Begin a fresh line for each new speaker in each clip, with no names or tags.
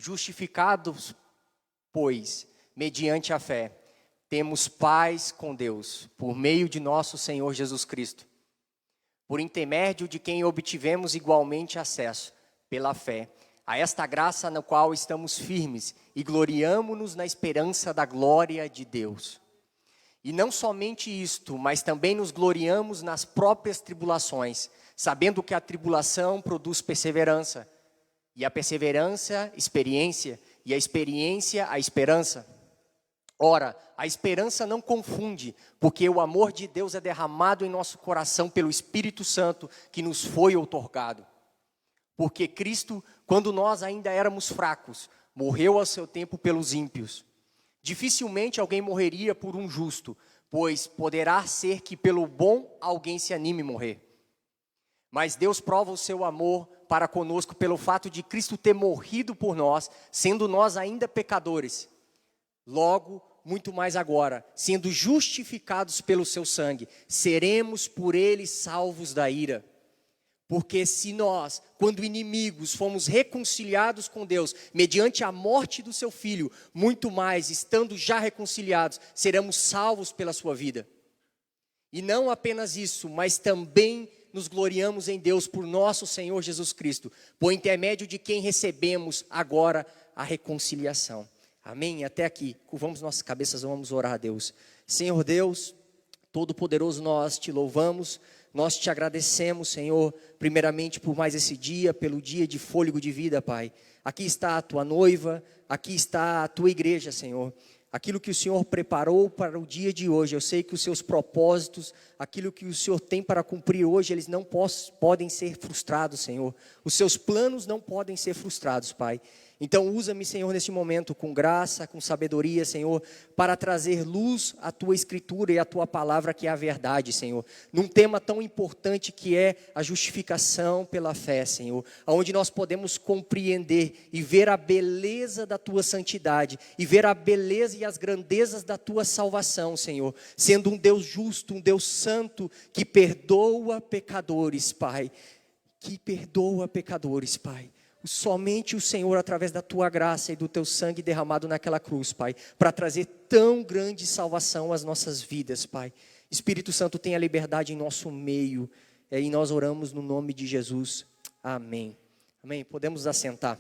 Justificados, pois, mediante a fé, temos paz com Deus, por meio de nosso Senhor Jesus Cristo, por intermédio de quem obtivemos igualmente acesso, pela fé, a esta graça na qual estamos firmes e gloriamo-nos na esperança da glória de Deus. E não somente isto, mas também nos gloriamos nas próprias tribulações, sabendo que a tribulação produz perseverança, e a perseverança, experiência, e a experiência, a esperança. Ora, a esperança não confunde, porque o amor de Deus é derramado em nosso coração pelo Espírito Santo que nos foi outorgado. Porque Cristo, quando nós ainda éramos fracos, morreu ao seu tempo pelos ímpios. Dificilmente alguém morreria por um justo, pois poderá ser que pelo bom alguém se anime a morrer. Mas Deus prova o seu amor para conosco pelo fato de Cristo ter morrido por nós, sendo nós ainda pecadores. Logo, muito mais agora, sendo justificados pelo seu sangue, seremos por ele salvos da ira. Porque se nós, quando inimigos, fomos reconciliados com Deus, mediante a morte do seu Filho, muito mais, estando já reconciliados, seremos salvos pela sua vida. E não apenas isso, mas também nos gloriamos em Deus por nosso Senhor Jesus Cristo, por intermédio de quem recebemos agora a reconciliação. Amém? Até aqui, curvamos nossas cabeças, vamos orar a Deus. Senhor Deus, Todo-Poderoso, nós te louvamos, nós te agradecemos, Senhor, primeiramente por mais esse dia, pelo dia de fôlego de vida, Pai. Aqui está a tua noiva, aqui está a tua igreja, Senhor. Aquilo que o Senhor preparou para o dia de hoje, eu sei que os seus propósitos, aquilo que o Senhor tem para cumprir hoje, eles não podem ser frustrados, Senhor. Os seus planos não podem ser frustrados, Pai. Então usa-me, Senhor, neste momento com graça, com sabedoria, Senhor, para trazer luz à Tua Escritura e à Tua Palavra, que é a verdade, Senhor. Num tema tão importante que é a justificação pela fé, Senhor. Onde nós podemos compreender e ver a beleza da Tua santidade, e ver a beleza e as grandezas da Tua salvação, Senhor. Sendo um Deus justo, um Deus santo, que perdoa pecadores, Pai. Que perdoa pecadores, Pai. Somente o Senhor, através da Tua graça e do Teu sangue derramado naquela cruz, Pai, para trazer tão grande salvação às nossas vidas, Pai. Espírito Santo, tenha liberdade em nosso meio, e nós oramos no nome de Jesus. Amém. Amém. Podemos nos assentar.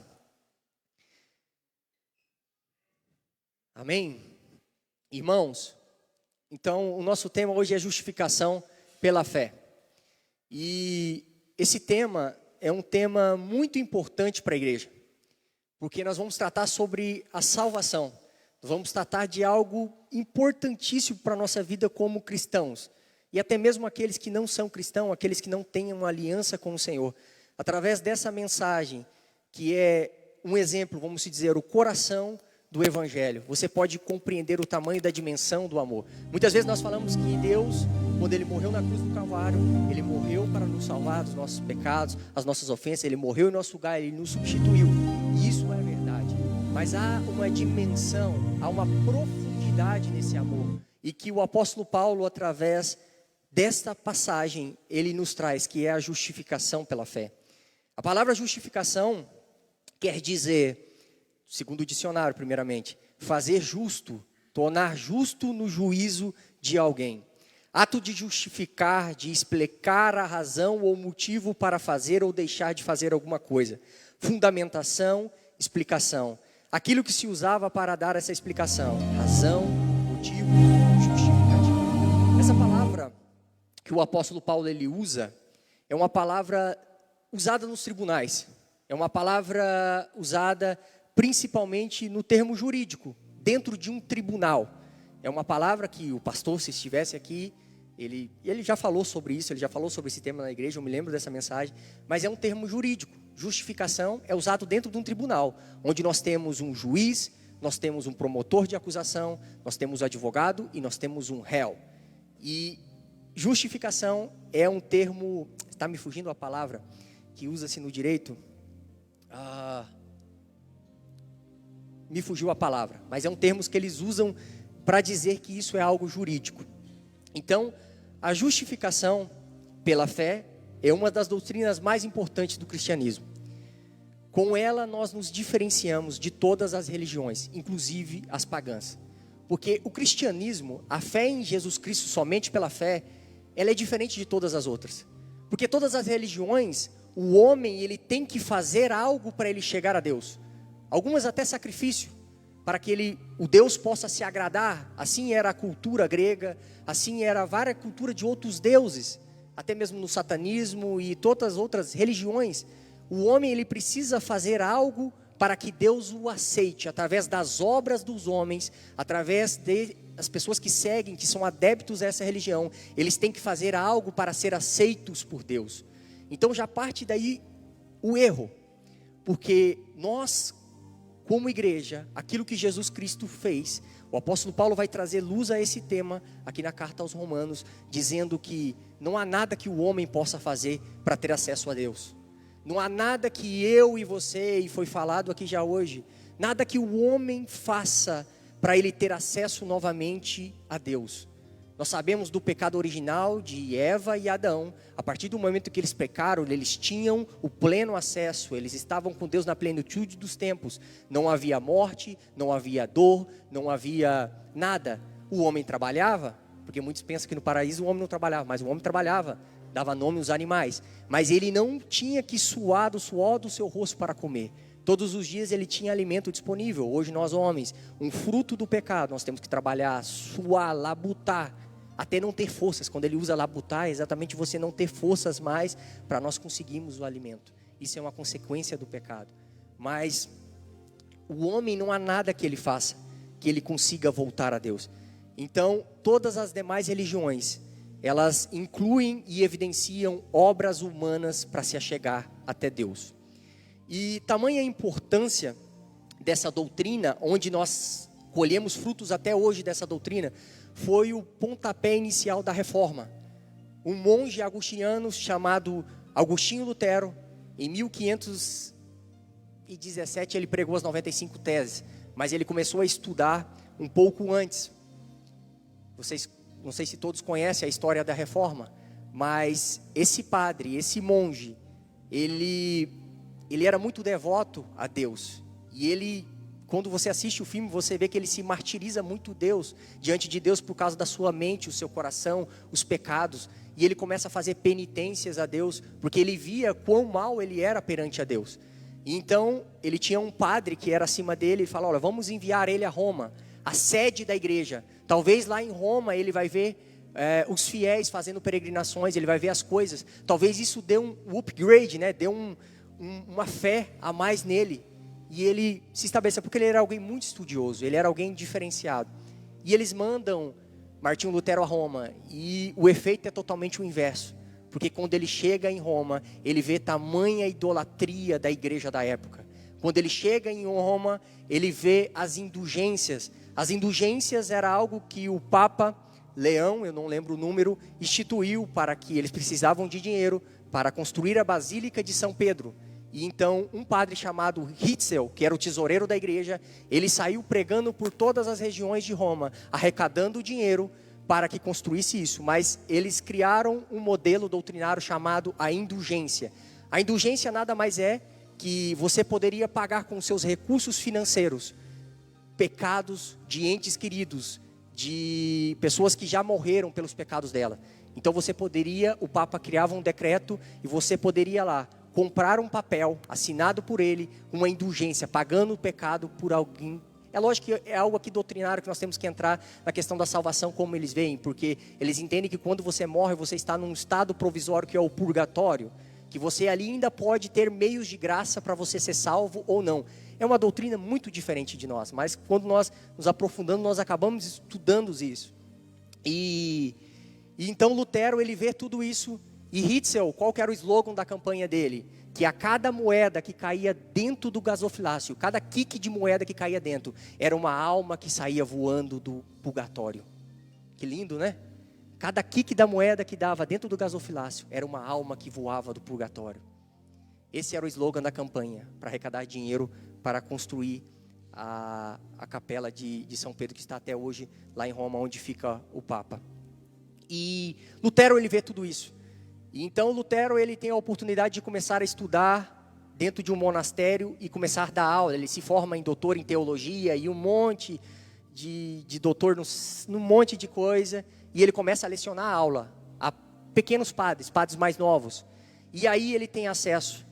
Amém. Irmãos, então o nosso tema hoje é justificação pela fé. E esse tema é um tema muito importante para a igreja, porque nós vamos tratar sobre a salvação, nós vamos tratar de algo importantíssimo para a nossa vida como cristãos, e até mesmo aqueles que não são cristãos, aqueles que não têm uma aliança com o Senhor. Através dessa mensagem, que é um exemplo, vamos dizer, o coração do Evangelho, você pode compreender o tamanho da dimensão do amor. Muitas vezes nós falamos que Deus, quando Ele morreu na cruz do Calvário, Ele morreu para nos salvar dos nossos pecados, as nossas ofensas, Ele morreu em nosso lugar, Ele nos substituiu. E isso é verdade. Mas há uma dimensão, há uma profundidade nesse amor. E que o apóstolo Paulo, através desta passagem, ele nos traz, que é a justificação pela fé. A palavra justificação quer dizer, segundo o dicionário, primeiramente, fazer justo, tornar justo no juízo de alguém. Ato de justificar, de explicar a razão ou motivo para fazer ou deixar de fazer alguma coisa. Fundamentação, explicação. Aquilo que se usava para dar essa explicação. Razão, motivo, justificativo. Essa palavra que o apóstolo Paulo ele usa, é uma palavra usada nos tribunais. É uma palavra usada principalmente no termo jurídico, dentro de um tribunal. É uma palavra que o pastor, se estivesse aqui, ele já falou sobre isso, ele já falou sobre esse tema na igreja, eu me lembro dessa mensagem, mas é um termo jurídico. Justificação é usado dentro de um tribunal, onde nós temos um juiz, nós temos um promotor de acusação, nós temos um advogado e nós temos um réu. E justificação é um termo, está me fugindo a palavra, que usa-se no direito, me fugiu a palavra, mas é um termo que eles usam para dizer que isso é algo jurídico. Então, a justificação pela fé é uma das doutrinas mais importantes do cristianismo. Com ela nós nos diferenciamos de todas as religiões, inclusive as pagãs. Porque o cristianismo, a fé em Jesus Cristo somente pela fé, ela é diferente de todas as outras. Porque todas as religiões, o homem ele tem que fazer algo para ele chegar a Deus. Algumas até sacrifício, para que o Deus possa se agradar. Assim era a cultura grega, assim era a várias culturas de outros deuses, até mesmo no satanismo e todas as outras religiões. O homem ele precisa fazer algo para que Deus o aceite, através das obras dos homens, através das pessoas que seguem, que são adeptos a essa religião. Eles têm que fazer algo para ser aceitos por Deus. Então já parte daí o erro, porque nós, como igreja, aquilo que Jesus Cristo fez, o apóstolo Paulo vai trazer luz a esse tema aqui na carta aos Romanos, dizendo que não há nada que o homem possa fazer para ter acesso a Deus. Não há nada que eu e você, e foi falado aqui já hoje, nada que o homem faça para ele ter acesso novamente a Deus. Nós sabemos do pecado original de Eva e Adão. A partir do momento que eles pecaram, eles tinham o pleno acesso, eles estavam com Deus na plenitude dos tempos. Não havia morte, não havia dor, não havia nada. O homem trabalhava, porque muitos pensam que no paraíso o homem não trabalhava, mas o homem trabalhava, dava nome aos animais. Mas ele não tinha que suar do suor do seu rosto para comer. Todos os dias ele tinha alimento disponível. Hoje nós homens, um fruto do pecado, nós temos que trabalhar, suar, labutar, até não ter forças. Quando ele usa labutar, é exatamente você não ter forças mais para nós conseguirmos o alimento. Isso é uma consequência do pecado. Mas o homem não há nada que ele faça que ele consiga voltar a Deus. Então, todas as demais religiões, elas incluem e evidenciam obras humanas para se achegar até Deus. E tamanha a importância dessa doutrina, onde nós colhemos frutos até hoje dessa doutrina, foi o pontapé inicial da reforma. Um monge agostiniano chamado Agostinho Lutero, em 1517 ele pregou as 95 teses, mas ele começou a estudar um pouco antes. Vocês, não sei se todos conhecem a história da reforma, mas esse padre, esse monge, ele era muito devoto a Deus. E ele, quando você assiste o filme, você vê que ele se martiriza muito diante de Deus por causa da sua mente, o seu coração, os pecados. E ele começa a fazer penitências a Deus, porque ele via quão mal ele era perante a Deus. E então, ele tinha um padre que era acima dele, e falou: olha, vamos enviar ele a Roma, a sede da igreja. Talvez lá em Roma ele vai ver os fiéis fazendo peregrinações, ele vai ver as coisas. Talvez isso dê um upgrade, né? Dê uma fé a mais nele. E ele se estabeleceu, porque ele era alguém muito estudioso, ele era alguém diferenciado. E eles mandam Martinho Lutero a Roma, e o efeito é totalmente o inverso. Porque quando ele chega em Roma, ele vê tamanha idolatria da igreja da época. Quando ele chega em Roma, ele vê as indulgências. As indulgências era algo que o Papa Leão, eu não lembro o número, instituiu para que eles precisavam de dinheiro para construir a Basílica de São Pedro. E então um padre chamado Hitzel, que era o tesoureiro da igreja, ele saiu pregando por todas as regiões de Roma, arrecadando dinheiro para que construísse isso. Mas eles criaram um modelo doutrinário chamado a indulgência. A indulgência nada mais é que você poderia pagar com seus recursos financeiros pecados de entes queridos, de pessoas que já morreram pelos pecados dela. Então você poderia, o Papa criava um decreto e você poderia lá comprar um papel assinado por ele, uma indulgência, pagando o pecado por alguém. É lógico que é algo aqui doutrinário que nós temos que entrar na questão da salvação, como eles veem, porque eles entendem que quando você morre, você está num estado provisório que é o purgatório, que você ali ainda pode ter meios de graça para você ser salvo ou não. É uma doutrina muito diferente de nós, mas quando nós nos aprofundamos, nós acabamos estudando isso. E então Lutero, ele vê tudo isso. E Hitzel, qual que era o slogan da campanha dele? Que a cada moeda que caía dentro do gasofilácio, cada quique de moeda que caía dentro, era uma alma que saía voando do purgatório. Que lindo, né? Cada quique da moeda que dava dentro do gasofilácio, era uma alma que voava do purgatório. Esse era o slogan da campanha, para arrecadar dinheiro para construir a capela de São Pedro, que está até hoje lá em Roma, onde fica o Papa. E Lutero, ele vê tudo isso. E então Lutero, ele tem a oportunidade de começar a estudar dentro de um monastério e começar a dar aula. Ele se forma em doutor em teologia e um monte de doutor num monte de coisa. E ele começa a lecionar a aula a pequenos padres mais novos. E aí ele tem acesso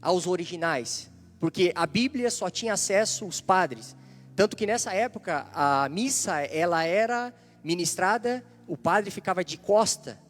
aos originais, porque a Bíblia só tinha acesso os padres. Tanto que nessa época a missa ela era ministrada, o padre ficava de costa,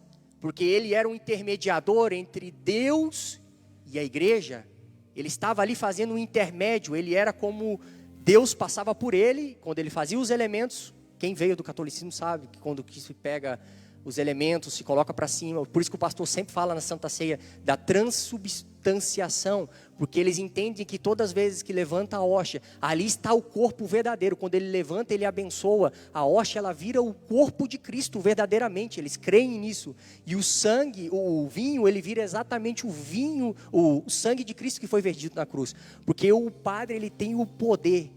porque ele era um intermediador entre Deus e a igreja. Ele estava ali fazendo um intermédio, ele era como Deus passava por ele, quando ele fazia os elementos. Quem veio do catolicismo sabe que quando se pega os elementos, se coloca para cima. Por isso que o pastor sempre fala na Santa Ceia da transubstanciação, porque eles entendem que todas as vezes que levanta a hóstia, ali está o corpo verdadeiro. Quando ele levanta, ele abençoa, a hóstia ela vira o corpo de Cristo verdadeiramente, eles creem nisso. E o sangue, o vinho, ele vira exatamente o vinho, o sangue de Cristo que foi vertido na cruz, porque o padre ele tem o poder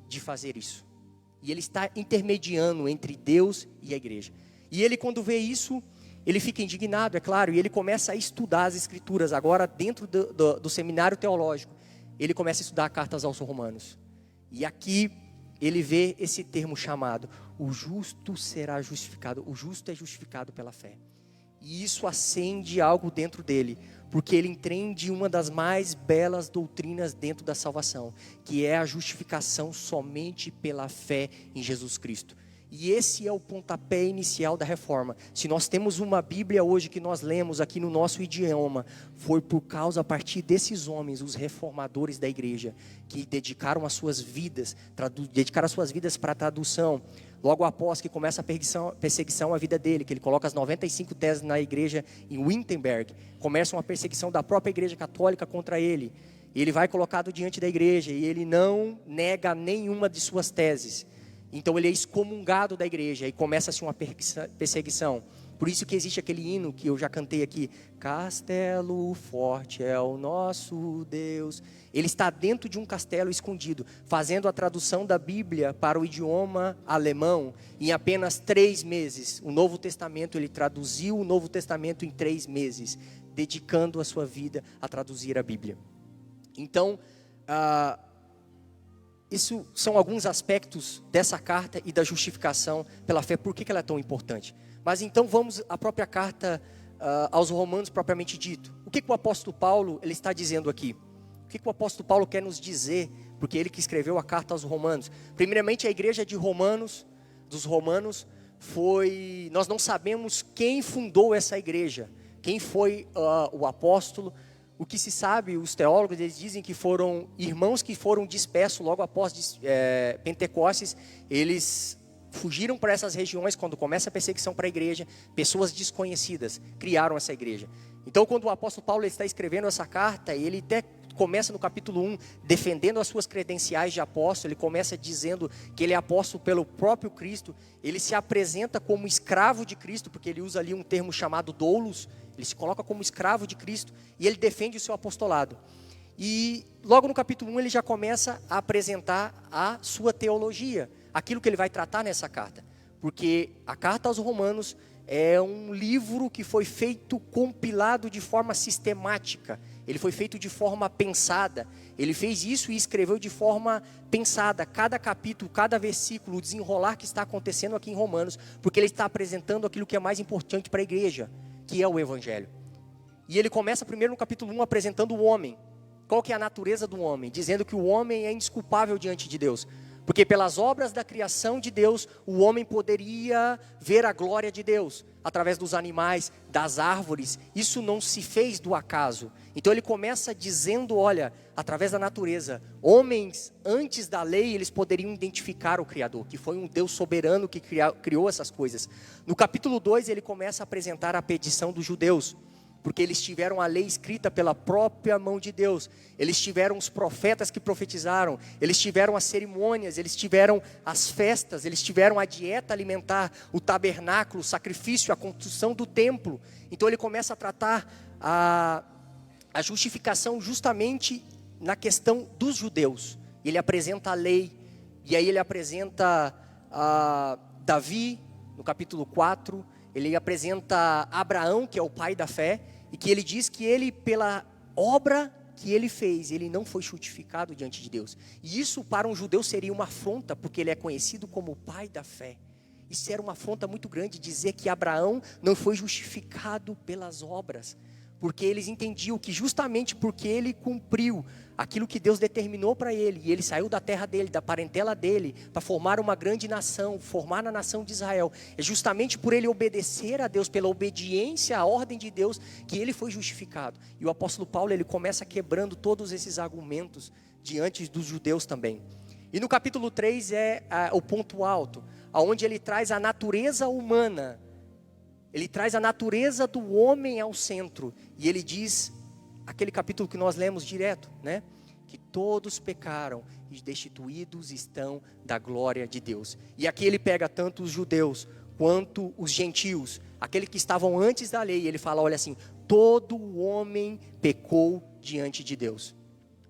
de fazer isso, e ele está intermediando entre Deus e a igreja. E ele, quando vê isso, ele fica indignado, é claro, e ele começa a estudar as escrituras. Agora, dentro do seminário teológico, ele começa a estudar cartas aos Romanos. E aqui, ele vê esse termo chamado, o justo será justificado. O justo é justificado pela fé. E isso acende algo dentro dele, porque ele entende uma das mais belas doutrinas dentro da salvação, que é a justificação somente pela fé em Jesus Cristo. E esse é o pontapé inicial da reforma. Se nós temos uma Bíblia hoje que nós lemos aqui no nosso idioma, foi por causa, a partir desses homens, os reformadores da igreja, que dedicaram as suas vidas para a tradução. Logo após que começa a perseguição à vida dele, que ele coloca as 95 teses na igreja em Wittenberg, começa uma perseguição da própria igreja católica contra ele. Ele vai colocado diante da igreja e ele não nega nenhuma de suas teses. Então ele é excomungado da igreja e começa-se uma perseguição. Por isso que existe aquele hino que eu já cantei aqui, Castelo forte é o nosso Deus. Ele está dentro de um castelo escondido, fazendo a tradução da Bíblia para o idioma alemão em apenas 3 meses. O Novo Testamento, ele traduziu o Novo Testamento em 3 meses, dedicando a sua vida a traduzir a Bíblia. Então, isso são alguns aspectos dessa carta e da justificação pela fé. Por que ela é tão importante? Mas então vamos à própria carta aos Romanos propriamente dito. O que o apóstolo Paulo ele está dizendo aqui? O que o apóstolo Paulo quer nos dizer? Porque ele que escreveu a carta aos Romanos. Primeiramente, a igreja dos Romanos foi... Nós não sabemos quem fundou essa igreja. Quem foi o apóstolo. O que se sabe, os teólogos eles dizem que foram irmãos que foram dispersos logo após Pentecostes. Eles fugiram para essas regiões quando começa a perseguição para a igreja. Pessoas desconhecidas criaram essa igreja. Então, quando o apóstolo Paulo está escrevendo essa carta, ele até começa no capítulo 1, defendendo as suas credenciais de apóstolo. Ele começa dizendo que ele é apóstolo pelo próprio Cristo. Ele se apresenta como escravo de Cristo, porque ele usa ali um termo chamado doulos. Ele se coloca como escravo de Cristo e ele defende o seu apostolado. E logo no capítulo 1 ele já começa a apresentar a sua teologia, aquilo que ele vai tratar nessa carta. Porque a carta aos Romanos é um livro que foi feito, compilado de forma sistemática. Ele foi feito de forma pensada. Ele fez isso e escreveu de forma pensada. Cada capítulo, cada versículo, o desenrolar que está acontecendo aqui em Romanos. Porque ele está apresentando aquilo que é mais importante para a igreja, que é o Evangelho. E ele começa primeiro no capítulo 1 apresentando o homem. Qual que é a natureza do homem? Dizendo que o homem é indesculpável diante de Deus. Porque pelas obras da criação de Deus, o homem poderia ver a glória de Deus. Através dos animais, das árvores. Isso não se fez do acaso. Então ele começa dizendo, olha, através da natureza, homens antes da lei, eles poderiam identificar o Criador, que foi um Deus soberano que criou essas coisas. No capítulo 2 ele começa a apresentar a petição dos judeus. Porque eles tiveram a lei escrita pela própria mão de Deus. Eles tiveram os profetas que profetizaram. Eles tiveram as cerimônias, eles tiveram as festas, eles tiveram a dieta alimentar, o tabernáculo, o sacrifício, a construção do templo. Então ele começa a tratar a justificação justamente na questão dos judeus. Ele apresenta a lei, e aí ele apresenta Davi, no capítulo 4, ele apresenta Abraão, que é o pai da fé, e que ele diz que ele, pela obra que ele fez, ele não foi justificado diante de Deus. E isso para um judeu seria uma afronta, porque ele é conhecido como o pai da fé. Isso era uma afronta muito grande, dizer que Abraão não foi justificado pelas obras. Porque eles entendiam que justamente porque ele cumpriu aquilo que Deus determinou para ele, e ele saiu da terra dele, da parentela dele, para formar uma grande nação, formar a nação de Israel. É justamente por ele obedecer a Deus, pela obediência à ordem de Deus, que ele foi justificado. E o apóstolo Paulo, ele começa quebrando todos esses argumentos diante dos judeus também. E no capítulo 3 é o ponto alto, onde ele traz a natureza humana. Ele traz a natureza do homem ao centro. E ele diz, aquele capítulo que nós lemos direto, né? Que todos pecaram e destituídos estão da glória de Deus. E aqui ele pega tanto os judeus quanto os gentios, aqueles que estavam antes da lei. Ele fala, olha assim, todo homem pecou diante de Deus.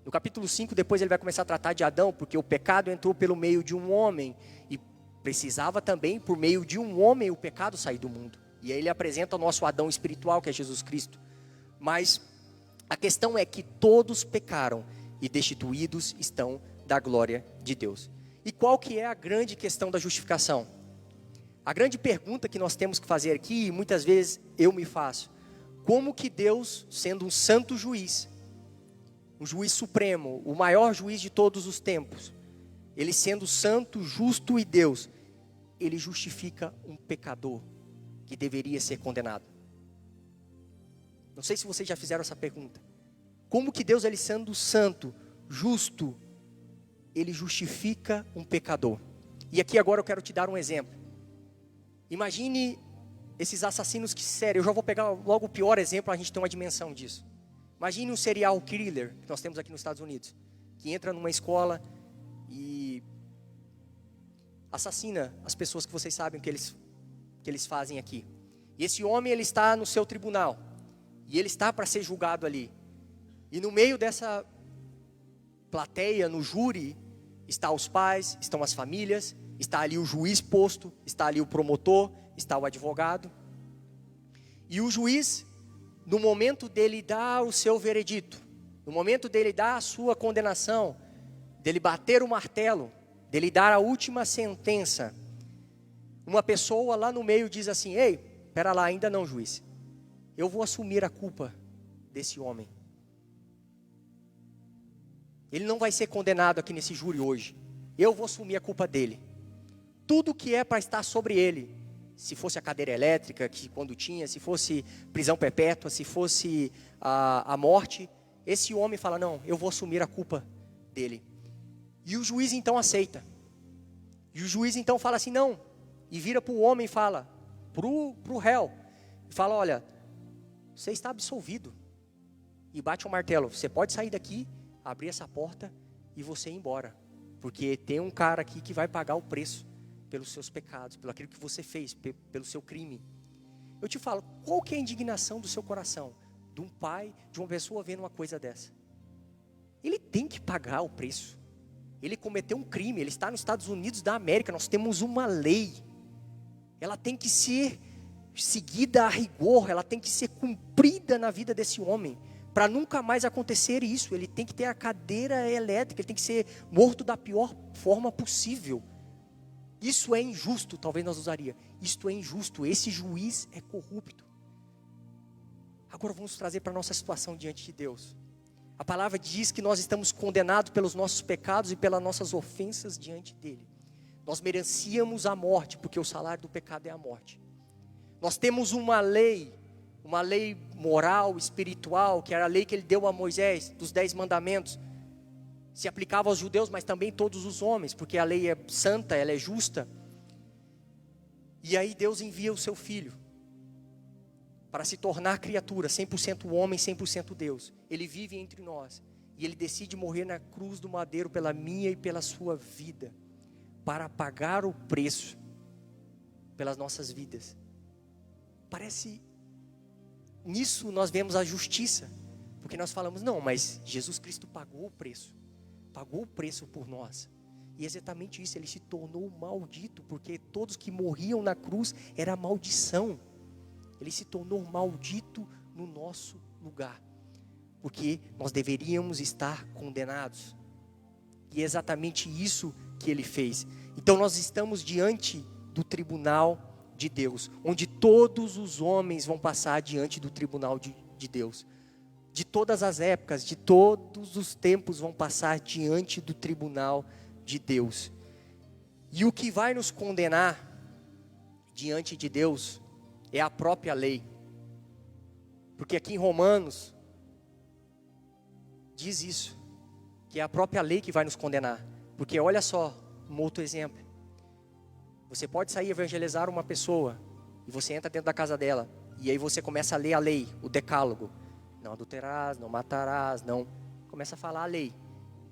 No capítulo 5, depois ele vai começar a tratar de Adão, porque o pecado entrou pelo meio de um homem. E precisava também, por meio de um homem, o pecado sair do mundo. E aí ele apresenta o nosso Adão espiritual, que é Jesus Cristo. Mas a questão é que todos pecaram e destituídos estão da glória de Deus. E qual que é a grande questão da justificação? A grande pergunta que nós temos que fazer aqui, e muitas vezes eu me faço: como que Deus, sendo um santo juiz, um juiz supremo, o maior juiz de todos os tempos, ele sendo santo, justo e Deus, ele justifica um pecador que deveria ser condenado? Não sei se vocês já fizeram essa pergunta. Como que Deus, ele sendo santo, justo, ele justifica um pecador? E aqui agora eu quero te dar um exemplo. Imagine esses assassinos que, sério, eu já vou pegar logo o pior exemplo, a gente tem uma dimensão disso. Imagine um serial killer que nós temos aqui nos Estados Unidos, que entra numa escola e assassina as pessoas que vocês sabem que eles fazem aqui. E esse homem, ele está no seu tribunal, e ele está para ser julgado ali. E no meio dessa plateia, no júri, estão os pais, estão as famílias, está ali o juiz posto, está ali o promotor, está o advogado. E o juiz, no momento dele dar o seu veredito, no momento dele dar a sua condenação, dele bater o martelo, dele dar a última sentença, uma pessoa lá no meio diz assim: ei, espera lá, ainda não, juiz. Eu vou assumir a culpa desse homem. Ele não vai ser condenado aqui nesse júri hoje. Eu vou assumir a culpa dele. Tudo que é para estar sobre ele, se fosse a cadeira elétrica, que quando tinha, se fosse prisão perpétua, se fosse a morte, esse homem fala: não, eu vou assumir a culpa dele. E o juiz então aceita. E o juiz então fala assim: não. E vira para o homem e fala, para o réu, e fala: olha, você está absolvido. E bate o martelo: você pode sair daqui, abrir essa porta e você ir embora. Porque tem um cara aqui que vai pagar o preço pelos seus pecados, pelo aquilo que você fez, pelo seu crime. Eu te falo, qual que é a indignação do seu coração? De um pai, de uma pessoa vendo uma coisa dessa? Ele tem que pagar o preço. Ele cometeu um crime, ele está nos Estados Unidos da América, nós temos uma lei. Ela tem que ser seguida a rigor, ela tem que ser cumprida na vida desse homem, para nunca mais acontecer isso. Ele tem que ter a cadeira elétrica, ele tem que ser morto da pior forma possível. Isso é injusto, talvez nós usaria. Isto é injusto, esse juiz é corrupto. Agora vamos trazer para a nossa situação diante de Deus. A palavra diz que nós estamos condenados pelos nossos pecados e pelas nossas ofensas diante dele. Nós merecíamos a morte, porque o salário do pecado é a morte. Nós temos uma lei moral, espiritual, que era a lei que ele deu a Moisés, dos 10 mandamentos. Se aplicava aos judeus, mas também todos os homens, porque a lei é santa, ela é justa. E aí Deus envia o seu filho, para se tornar criatura, 100% homem, 100% Deus. Ele vive entre nós, e ele decide morrer na cruz do madeiro, pela minha e pela sua vida, para pagar o preço, pelas nossas vidas. Parece, nisso nós vemos a justiça, porque nós falamos: não, mas Jesus Cristo pagou o preço por nós. E exatamente isso, ele se tornou maldito, porque todos que morriam na cruz era maldição. Ele se tornou maldito no nosso lugar, porque nós deveríamos estar condenados. E é exatamente isso que ele fez. Então nós estamos diante do tribunal de Deus, onde todos os homens vão passar diante do tribunal de Deus. De todas as épocas, de todos os tempos vão passar diante do tribunal de Deus. E o que vai nos condenar diante de Deus é a própria lei. Porque aqui em Romanos diz isso, que é a própria lei que vai nos condenar. Porque olha só, um outro exemplo. Você pode sair e evangelizar uma pessoa, e você entra dentro da casa dela, e aí você começa a ler a lei, o decálogo. Não adulterarás, não matarás, não... Começa a falar a lei.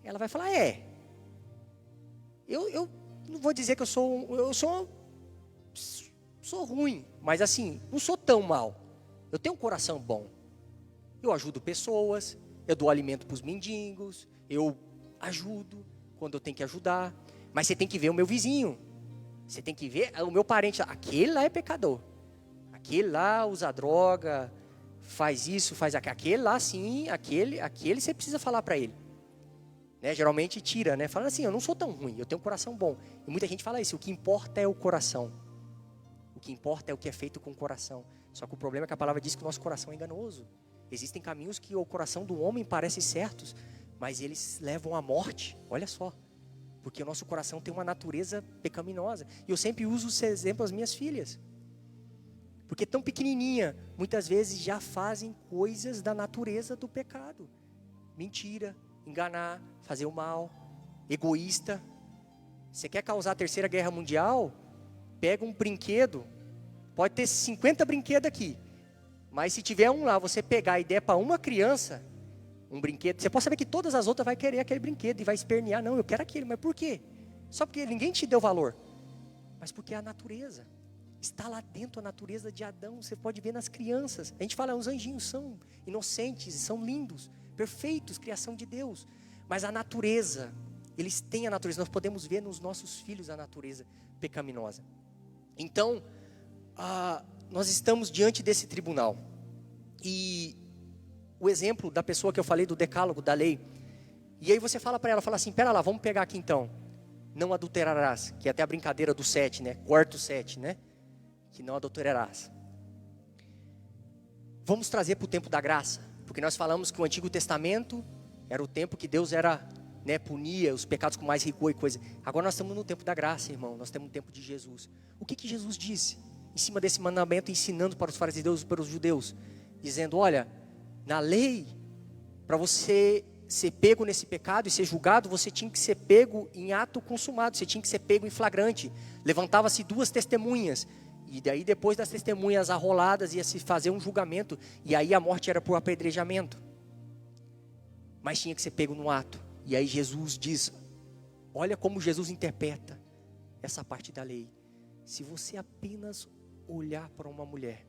Ela vai falar, eu não vou dizer que eu sou ruim, mas assim, não sou tão mal. Eu tenho um coração bom. Eu ajudo pessoas, eu dou alimento para os mendigos, eu ajudo quando eu tenho que ajudar. Mas você tem que ver o meu vizinho. Você tem que ver o meu parente. Aquele lá é pecador. Aquele lá usa droga, faz isso, faz aquilo. Aquele lá sim, aquele você precisa falar para ele. Né? Geralmente tira, né? Fala assim, eu não sou tão ruim, eu tenho um coração bom. E muita gente fala isso, o que importa é o coração. O que importa é o que é feito com o coração. Só que o problema é que a palavra diz que o nosso coração é enganoso. Existem caminhos que o coração do homem parece certos, mas eles levam à morte. Olha só. Porque o nosso coração tem uma natureza pecaminosa. E eu sempre uso esse exemplo às minhas filhas. Porque tão pequenininha, muitas vezes já fazem coisas da natureza do pecado. Mentira, enganar, fazer o mal, egoísta. Você quer causar a Terceira Guerra Mundial? Pega um brinquedo, pode ter 50 brinquedos aqui. Mas se tiver um lá, você pegar e der para uma criança um brinquedo, você pode saber que todas as outras vai querer aquele brinquedo e vai espernear. Não, eu quero aquele, mas por quê? Só porque ninguém te deu valor. Mas porque é a natureza. Está lá dentro a natureza de Adão. Você pode ver nas crianças. A gente fala, os anjinhos são inocentes, são lindos, perfeitos, criação de Deus. Mas a natureza, eles têm a natureza. Nós podemos ver nos nossos filhos a natureza pecaminosa. Então, nós estamos diante desse tribunal. E o exemplo da pessoa que eu falei do decálogo, da lei. E aí você fala para ela, fala assim, pera lá, vamos pegar aqui então. Não adulterarás, que é até a brincadeira do 7, né? Quarto 7, né? Que não adulterarás. Vamos trazer para o tempo da graça. Porque nós falamos que o Antigo Testamento era o tempo que Deus era, né, punia os pecados com mais rigor e coisa. Agora nós estamos no tempo da graça, irmão. Nós estamos no tempo de Jesus. O que Jesus disse? Em cima desse mandamento, ensinando para os fariseus e para os judeus. Dizendo, olha, na lei, para você ser pego nesse pecado e ser julgado, você tinha que ser pego em ato consumado, você tinha que ser pego em flagrante. Levantava-se 2 testemunhas, e daí depois das testemunhas arroladas ia se fazer um julgamento, e aí a morte era por apedrejamento. Mas tinha que ser pego no ato. E aí Jesus diz, olha como Jesus interpreta essa parte da lei. Se você apenas olhar para uma mulher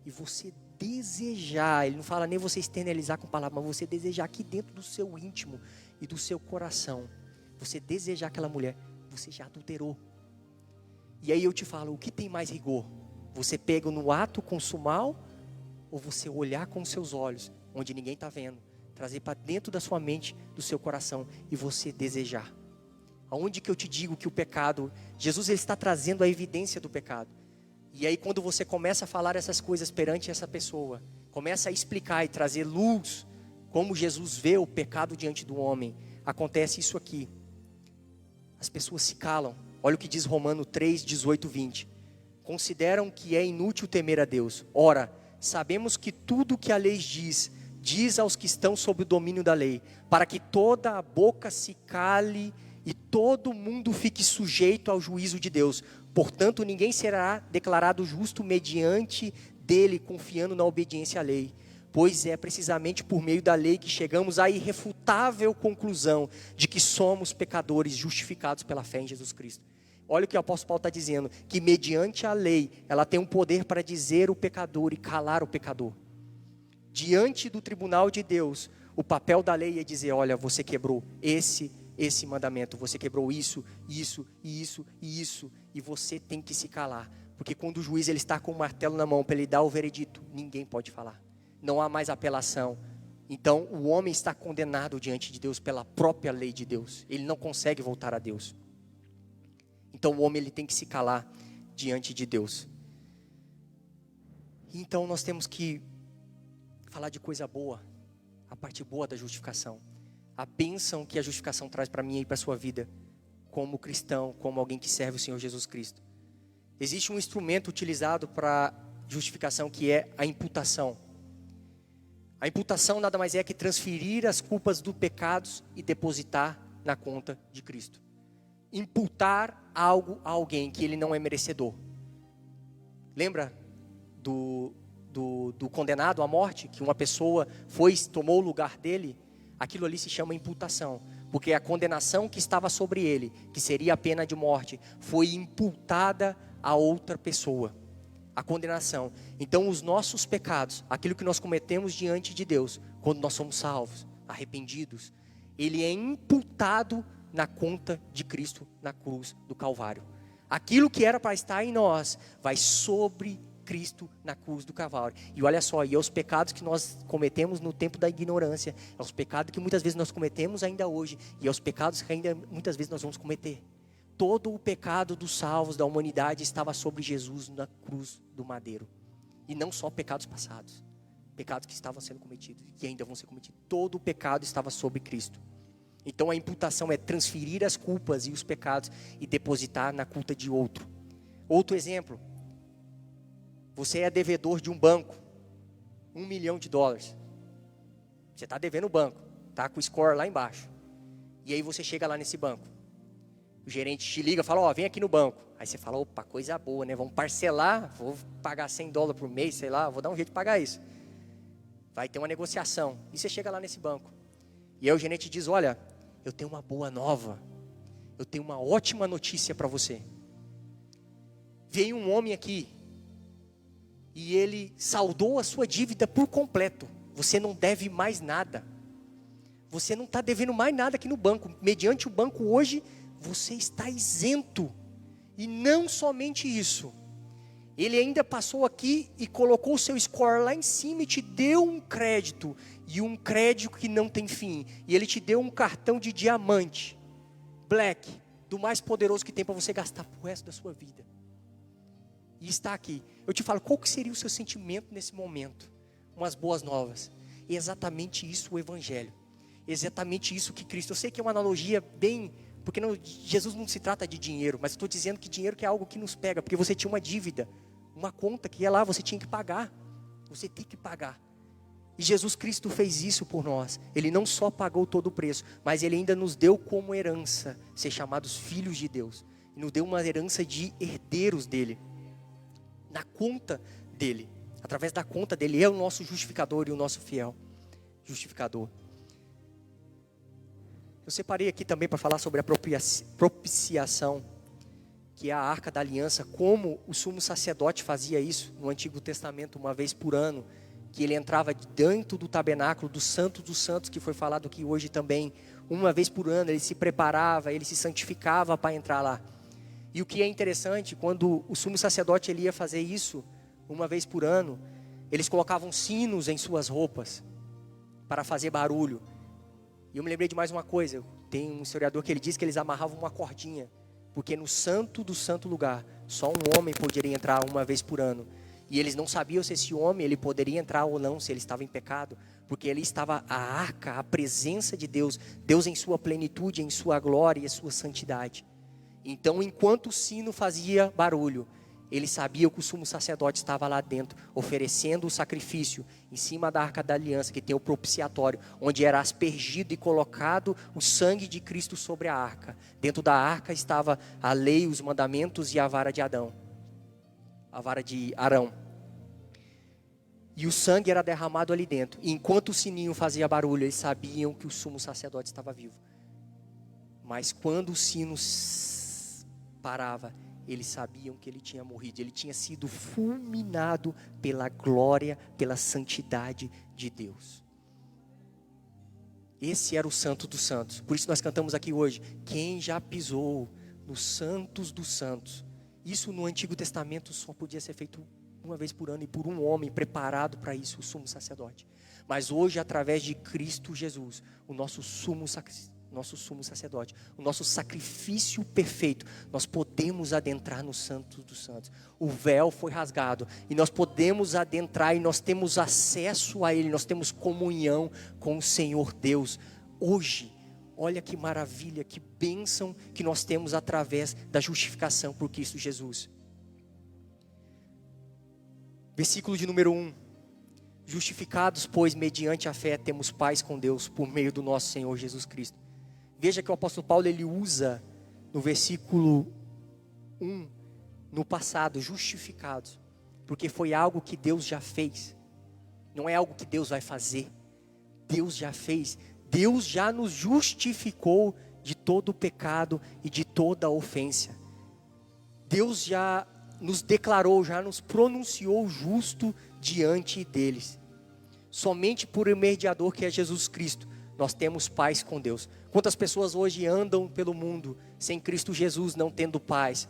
e você desejar, ele não fala nem você externalizar com palavras, mas você desejar aqui dentro do seu íntimo e do seu coração, você desejar aquela mulher, você já adulterou. E aí eu te falo, o que tem mais rigor? Você pega no ato consumal, ou você olhar com os seus olhos, onde ninguém está vendo, trazer para dentro da sua mente, do seu coração, e você desejar? Aonde que eu te digo que o pecado, Jesus ele está trazendo a evidência do pecado. E aí quando você começa a falar essas coisas perante essa pessoa, começa a explicar e trazer luz, como Jesus vê o pecado diante do homem, acontece isso aqui. As pessoas se calam. Olha o que diz Romanos 3, 18, 20. Consideram que é inútil temer a Deus. Ora, sabemos que tudo que a lei diz aos que estão sob o domínio da lei, para que toda a boca se cale e todo mundo fique sujeito ao juízo de Deus. Portanto, ninguém será declarado justo mediante dele, confiando na obediência à lei. Pois é precisamente por meio da lei que chegamos à irrefutável conclusão de que somos pecadores justificados pela fé em Jesus Cristo. Olha o que o apóstolo Paulo está dizendo, que mediante a lei, ela tem um poder para dizer o pecador e calar o pecador. Diante do tribunal de Deus, o papel da lei é dizer, olha, você quebrou esse mandamento, você quebrou isso, e você tem que se calar, porque quando o juiz ele está com o martelo na mão para ele dar o veredito, ninguém pode falar, não há mais apelação, Então, o homem está condenado diante de Deus pela própria lei de Deus. Ele não consegue voltar a Deus. Então, o homem ele tem que se calar diante de Deus. Então, nós temos que falar de coisa boa, a parte boa da justificação. A bênção que a justificação traz para mim e para a sua vida, como cristão, como alguém que serve o Senhor Jesus Cristo. Existe um instrumento utilizado para justificação que é a imputação. A imputação nada mais é que transferir as culpas dos pecados e depositar na conta de Cristo. Imputar algo a alguém que ele não é merecedor. Lembra do condenado à morte? Que uma pessoa tomou o lugar dele? Aquilo ali se chama imputação. Porque a condenação que estava sobre ele, que seria a pena de morte, foi imputada a outra pessoa. A condenação. Então os nossos pecados, aquilo que nós cometemos diante de Deus, quando nós somos salvos, arrependidos, ele é imputado na conta de Cristo na cruz do Calvário. Aquilo que era para estar em nós, vai sobre Cristo na cruz do Calvário. E olha só, e é os pecados que nós cometemos no tempo da ignorância, é os pecados que muitas vezes nós cometemos ainda hoje, e é os pecados que ainda muitas vezes nós vamos cometer. Todo o pecado dos salvos da humanidade estava sobre Jesus na cruz do madeiro. E não só pecados passados, pecados que estavam sendo cometidos e que ainda vão ser cometidos. Todo o pecado estava sobre Cristo. Então a imputação é transferir as culpas e os pecados e depositar na conta de outro. Outro exemplo, você é devedor de um banco, $1 milhão. Você está devendo o banco, está com o score lá embaixo. E aí você chega lá nesse banco. O gerente te liga e fala, ó, vem aqui no banco. Aí você fala, opa, coisa boa, né? Vamos parcelar, vou pagar $100 por mês, sei lá, vou dar um jeito de pagar isso. Vai ter uma negociação. E você chega lá nesse banco. E aí o gerente diz, olha, eu tenho uma boa nova. Eu tenho uma ótima notícia para você. Veio um homem aqui. E ele saldou a sua dívida por completo. Você não deve mais nada. Você não está devendo mais nada aqui no banco. Mediante o banco hoje, você está isento. E não somente isso. Ele ainda passou aqui e colocou o seu score lá em cima e te deu um crédito. E um crédito que não tem fim. E ele te deu um cartão de diamante. Black. Do mais poderoso que tem para você gastar pro resto da sua vida. E está aqui. Eu te falo, qual que seria o seu sentimento nesse momento? Umas boas novas. E exatamente isso o Evangelho. Exatamente isso que Cristo. Eu sei que é uma analogia bem... Porque Jesus não se trata de dinheiro. Mas estou dizendo que dinheiro que é algo que nos pega. Porque você tinha uma dívida. Uma conta que ia lá, você tinha que pagar. Você tem que pagar. E Jesus Cristo fez isso por nós. Ele não só pagou todo o preço. Mas Ele ainda nos deu como herança. Ser chamados filhos de Deus. E nos deu uma herança de herdeiros dEle. Na conta dEle. Através da conta dEle. Ele é o nosso justificador e o nosso fiel justificador. Eu separei aqui também para falar sobre a propiciação, que é a Arca da Aliança, como o sumo sacerdote fazia isso no Antigo Testamento uma vez por ano, que ele entrava dentro do tabernáculo, do Santo dos Santos, que foi falado aqui hoje também, uma vez por ano, ele se preparava, ele se santificava para entrar lá. E o que é interessante, quando o sumo sacerdote ele ia fazer isso, uma vez por ano, eles colocavam sinos em suas roupas, para fazer barulho. E eu me lembrei de mais uma coisa. Tem um historiador que ele diz que eles amarravam uma cordinha. Porque no santo do santo lugar, só um homem poderia entrar uma vez por ano. E eles não sabiam se esse homem ele poderia entrar ou não, se ele estava em pecado. Porque ali estava a arca, a presença de Deus. Deus em sua plenitude, em sua glória e a sua santidade. Então, enquanto o sino fazia barulho, ele sabia que o sumo sacerdote estava lá dentro, oferecendo o sacrifício em cima da Arca da Aliança, que tem o propiciatório, onde era aspergido e colocado o sangue de Cristo sobre a arca. Dentro da arca estava a lei, os mandamentos e a vara de Adão, a vara de Arão. E o sangue era derramado ali dentro. E enquanto o sininho fazia barulho, eles sabiam que o sumo sacerdote estava vivo. Mas quando o sino parava, eles sabiam que ele tinha morrido. Ele tinha sido fulminado pela glória, pela santidade de Deus. Esse era o Santo dos Santos. Por isso nós cantamos aqui hoje. Quem já pisou nos Santos dos Santos? Isso no Antigo Testamento só podia ser feito uma vez por ano. E por um homem preparado para isso, o sumo sacerdote. Mas hoje, através de Cristo Jesus, o nosso sumo sacerdote, o nosso sacrifício perfeito, nós podemos adentrar no Santo dos Santos. O véu foi rasgado e nós podemos adentrar e nós temos acesso a Ele, nós temos comunhão com o Senhor Deus. Hoje, olha que maravilha, que bênção que nós temos através da justificação por Cristo Jesus. Versículo de número 1. Justificados, pois, mediante a fé, temos paz com Deus por meio do nosso Senhor Jesus Cristo. Veja que o apóstolo Paulo, ele usa no versículo 1, no passado, justificados, porque foi algo que Deus já fez, não é algo que Deus vai fazer, Deus já fez, Deus já nos justificou de todo o pecado e de toda a ofensa. Deus já nos declarou, já nos pronunciou justo diante deles. Somente por um mediador que é Jesus Cristo, nós temos paz com Deus. Quantas pessoas hoje andam pelo mundo sem Cristo Jesus, não tendo paz,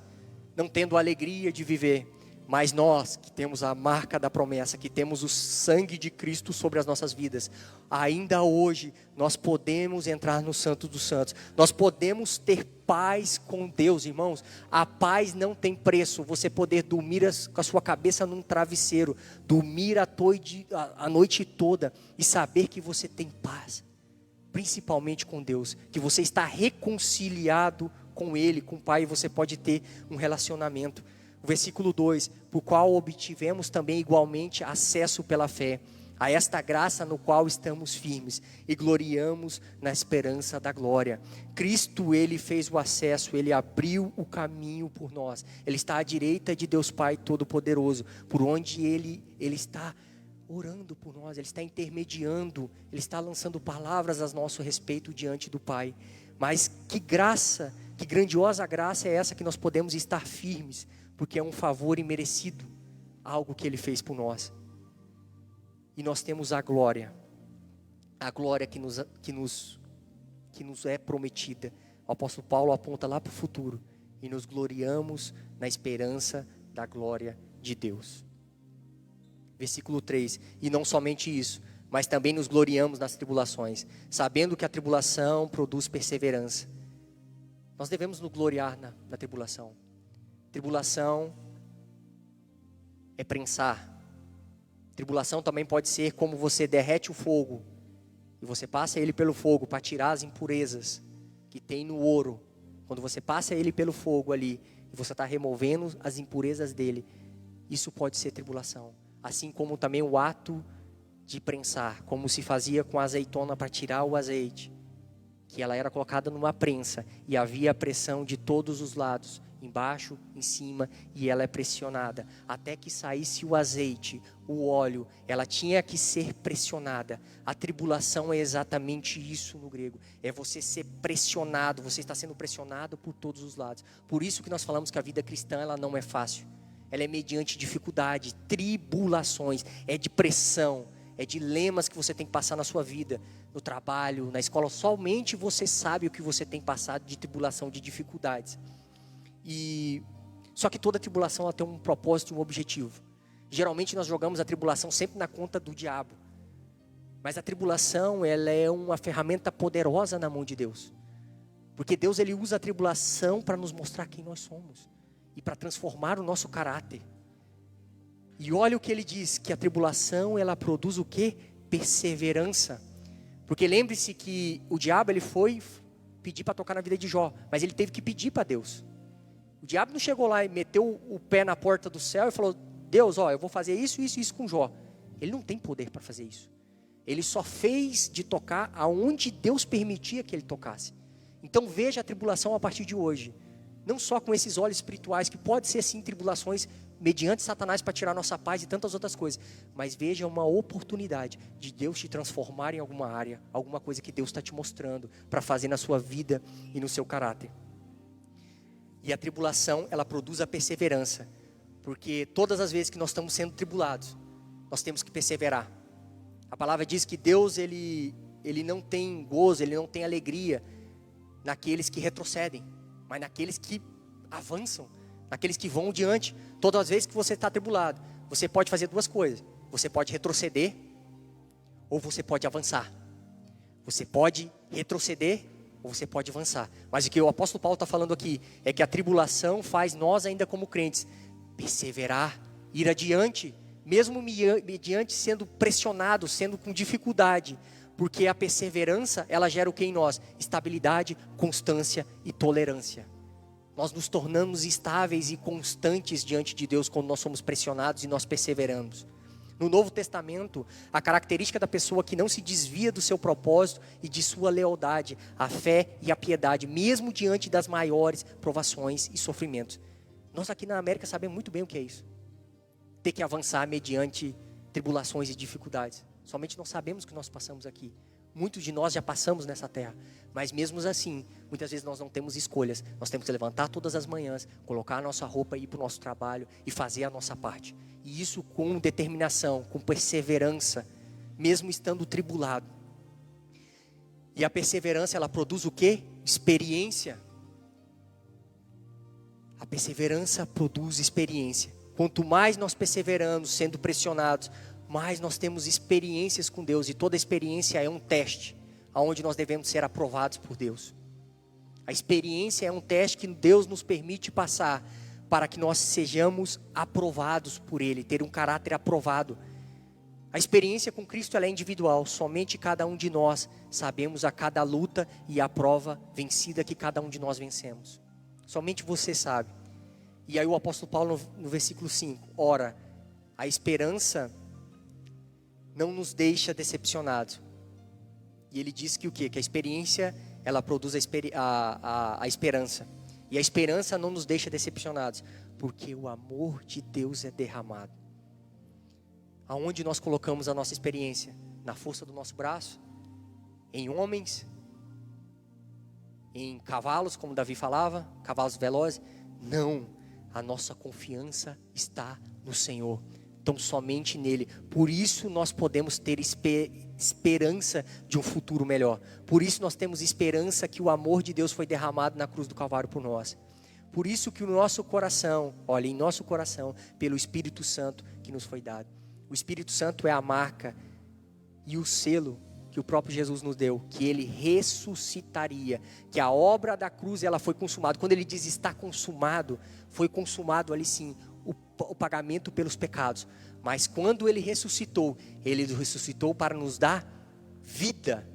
não tendo alegria de viver. Mas nós, que temos a marca da promessa, que temos o sangue de Cristo sobre as nossas vidas, ainda hoje nós podemos entrar no Santo dos Santos. Nós podemos ter paz com Deus, irmãos. A paz não tem preço. Você poder dormir com a sua cabeça num travesseiro, dormir a noite toda e saber que você tem paz. Principalmente com Deus, que você está reconciliado com Ele, com o Pai, e você pode ter um relacionamento. O versículo 2, por qual obtivemos também igualmente acesso pela fé, a esta graça no qual estamos firmes e gloriamos na esperança da glória. Cristo, Ele fez o acesso, Ele abriu o caminho por nós. Ele está à direita de Deus Pai Todo-Poderoso, por onde Ele está orando por nós, Ele está intermediando, Ele está lançando palavras a nosso respeito diante do Pai. Mas que graça, que grandiosa graça é essa que nós podemos estar firmes, porque é um favor imerecido, algo que Ele fez por nós. E nós temos a glória que nos é prometida. O apóstolo Paulo aponta lá para o futuro, e nos gloriamos na esperança da glória de Deus. Versículo 3, e não somente isso, mas também nos gloriamos nas tribulações, sabendo que a tribulação produz perseverança. Nós devemos nos gloriar na tribulação. Tribulação é prensar. Tribulação também pode ser como você derrete o fogo e você passa ele pelo fogo para tirar as impurezas que tem no ouro. Quando você passa ele pelo fogo ali e você está removendo as impurezas dele, isso pode ser tribulação. Assim como também o ato de prensar, como se fazia com a azeitona para tirar o azeite, que ela era colocada numa prensa e havia a pressão de todos os lados, embaixo, em cima, e ela é pressionada até que saísse o azeite, o óleo. Ela tinha que ser pressionada. A tribulação é exatamente isso no grego, é você ser pressionado, você está sendo pressionado por todos os lados. Por isso que nós falamos que a vida cristã, ela não é fácil, ela é mediante dificuldade, tribulações, é de pressão, é dilemas que você tem que passar na sua vida, no trabalho, na escola. Somente você sabe o que você tem passado de tribulação, de dificuldades. Só que toda tribulação ela tem um propósito e um objetivo. Geralmente nós jogamos a tribulação sempre na conta do diabo. Mas a tribulação, ela é uma ferramenta poderosa na mão de Deus. Porque Deus, Ele usa a tribulação para nos mostrar quem nós somos. E para transformar o nosso caráter. E olha o que Ele diz, que a tribulação, ela produz o quê? Perseverança. Porque lembre-se que o diabo, ele foi pedir para tocar na vida de Jó. Mas ele teve que pedir para Deus. O diabo não chegou lá e meteu o pé na porta do céu e falou: Deus, eu vou fazer isso, isso e isso com Jó. Ele não tem poder para fazer isso. Ele só fez de tocar aonde Deus permitia que ele tocasse. Então veja a tribulação a partir de hoje. Não só com esses olhos espirituais, que pode ser sim tribulações mediante Satanás para tirar nossa paz e tantas outras coisas. Mas veja uma oportunidade de Deus te transformar em alguma área, alguma coisa que Deus está te mostrando para fazer na sua vida e no seu caráter. E a tribulação, ela produz a perseverança. Porque todas as vezes que nós estamos sendo tribulados, nós temos que perseverar. A palavra diz que Deus, ele não tem gozo, Ele não tem alegria naqueles que retrocedem, mas naqueles que avançam, naqueles que vão diante. Todas as vezes que você está tribulado, você pode fazer duas coisas. Você pode retroceder, ou você pode avançar. Você pode retroceder, ou você pode avançar. Mas o que o apóstolo Paulo está falando aqui é que a tribulação faz nós ainda como crentes perseverar, ir adiante, mesmo mediante sendo pressionado, sendo com dificuldade. Porque a perseverança, ela gera o que em nós? Estabilidade, constância e tolerância. Nós nos tornamos estáveis e constantes diante de Deus quando nós somos pressionados e nós perseveramos. No Novo Testamento, a característica da pessoa que não se desvia do seu propósito e de sua lealdade, a fé e a piedade, mesmo diante das maiores provações e sofrimentos. Nós aqui na América sabemos muito bem o que é isso. Ter que avançar mediante tribulações e dificuldades. Somente nós sabemos o que nós passamos aqui. Muitos de nós já passamos nessa terra. Mas mesmo assim, muitas vezes nós não temos escolhas. Nós temos que levantar todas as manhãs, colocar a nossa roupa, ir para o nosso trabalho e fazer a nossa parte. E isso com determinação, com perseverança, mesmo estando tribulado. E a perseverança, ela produz o quê? Experiência. A perseverança produz experiência. Quanto mais nós perseveramos, sendo pressionados, mais nós temos experiências com Deus. E toda experiência é um teste, onde nós devemos ser aprovados por Deus. A experiência é um teste que Deus nos permite passar, para que nós sejamos aprovados por Ele, ter um caráter aprovado. A experiência com Cristo, ela é individual. Somente cada um de nós sabemos a cada luta e a prova vencida que cada um de nós vencemos. Somente você sabe. E aí o apóstolo Paulo no versículo 5, ora, a esperança não nos deixa decepcionados. E ele diz que o quê? Que a experiência, ela produz a esperança. E a esperança não nos deixa decepcionados, porque o amor de Deus é derramado. Aonde nós colocamos a nossa experiência? Na força do nosso braço? Em homens? Em cavalos, como Davi falava? Cavalos velozes? Não, a nossa confiança está no Senhor. Então somente nele. Por isso nós podemos ter esperança de um futuro melhor. Por isso nós temos esperança que o amor de Deus foi derramado na cruz do Calvário por nós. Por isso que o nosso coração, olha, em nosso coração, pelo Espírito Santo que nos foi dado. O Espírito Santo é a marca e o selo que o próprio Jesus nos deu, que ele ressuscitaria, que a obra da cruz ela foi consumada. Quando ele diz está consumado, foi consumado ali sim, o pagamento pelos pecados. Mas quando ele ressuscitou para nos dar vida.